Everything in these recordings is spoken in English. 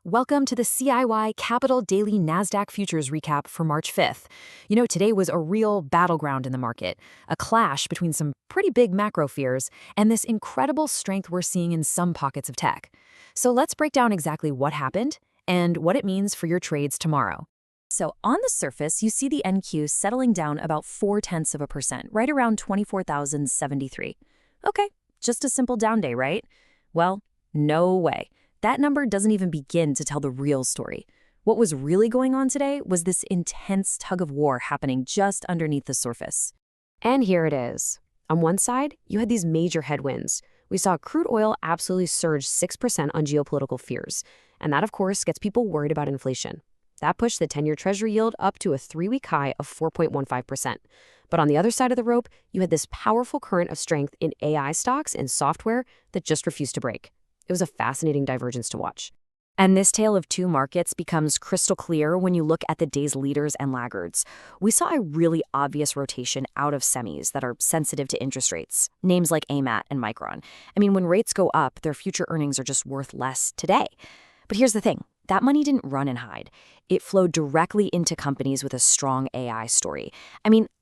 Welcome to the CIY Capital Daily Nasdaq Futures Recap for March 5th. Today was a real battleground in the market, a clash between some pretty big macro fears and this incredible strength we're seeing in some pockets of tech. So let's break down exactly what happened and what it means for your trades tomorrow. So on the surface, you see the NQ settling down about 0.4%, right around 24,073. Okay, just a simple down day, right? Well, no way. That number doesn't even begin to tell the real story. What was really going on today was this intense tug of war happening just underneath the surface. And here it is. On one side, you had these major headwinds. We saw crude oil absolutely surge 6% on geopolitical fears. And that, of course, gets people worried about inflation. That pushed the 10-year Treasury yield up to a 3-week high of 4.15%. But on the other side of the rope, you had this powerful current of strength in AI stocks and software that just refused to break. It was a fascinating divergence to watch. And this tale of two markets becomes crystal clear when you look at the day's leaders and laggards. We saw a really obvious rotation out of semis that are sensitive to interest rates, names like AMAT and Micron. When rates go up, their future earnings are just worth less today. But here's the thing. That money didn't run and hide. It flowed directly into companies with a strong AI story.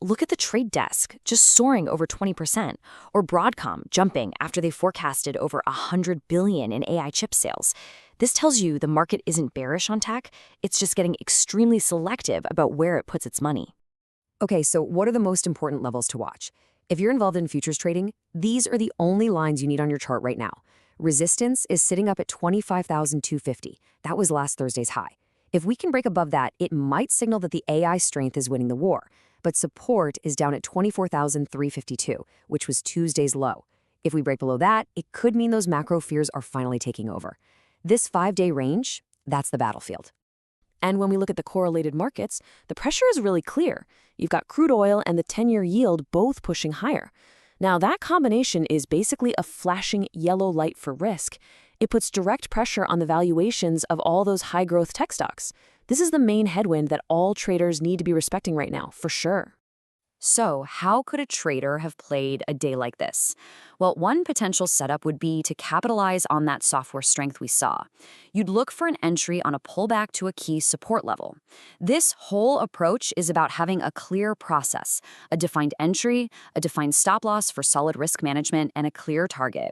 Look at the trade desk, just soaring over 20%, or Broadcom jumping after they forecasted over $100 billion in AI chip sales. This tells you the market isn't bearish on tech, it's just getting extremely selective about where it puts its money. Okay, so what are the most important levels to watch? If you're involved in futures trading, these are the only lines you need on your chart right now. Resistance is sitting up at 25,250. That was last Thursday's high. If we can break above that, it might signal that the AI strength is winning the war. But support is down at 24,352, which was Tuesday's low. If we break below that, it could mean those macro fears are finally taking over. This 5-day range, that's the battlefield. And when we look at the correlated markets, the pressure is really clear. You've got crude oil and the 10-year yield both pushing higher. Now, that combination is basically a flashing yellow light for risk. It puts direct pressure on the valuations of all those high-growth tech stocks. This is the main headwind that all traders need to be respecting right now, for sure. So, how could a trader have played a day like this? Well, one potential setup would be to capitalize on that software strength we saw. You'd look for an entry on a pullback to a key support level. This whole approach is about having a clear process, a defined entry, a defined stop loss for solid risk management, and a clear target.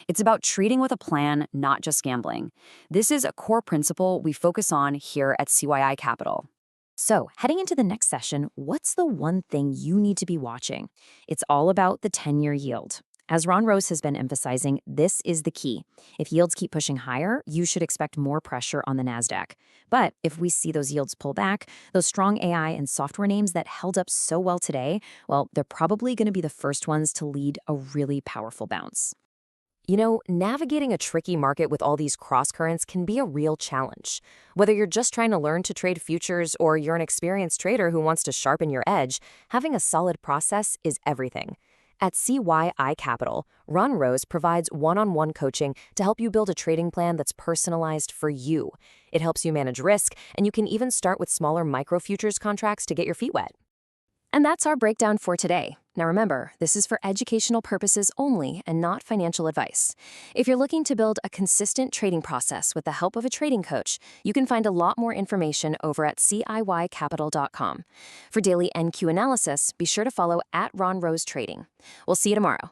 It's about treating with a plan, not just gambling. This is a core principle we focus on here at CIY Capital. So, heading into the next session, what's the one thing you need to be watching? It's all about the 10-year yield. As Ron Rose has been emphasizing, this is the key. If yields keep pushing higher, you should expect more pressure on the Nasdaq. But if we see those yields pull back, those strong AI and software names that held up so well today, well, they're probably going to be the first ones to lead a really powerful bounce. Navigating a tricky market with all these crosscurrents can be a real challenge. Whether you're just trying to learn to trade futures or you're an experienced trader who wants to sharpen your edge, having a solid process is everything. At CIY Capital, Ron Rose provides one-on-one coaching to help you build a trading plan that's personalized for you. It helps you manage risk, and you can even start with smaller micro-futures contracts to get your feet wet. And that's our breakdown for today. Now remember, this is for educational purposes only and not financial advice. If you're looking to build a consistent trading process with the help of a trading coach, you can find a lot more information over at CIYcapital.com. For daily NQ analysis, be sure to follow @RonRoseTrading. We'll see you tomorrow.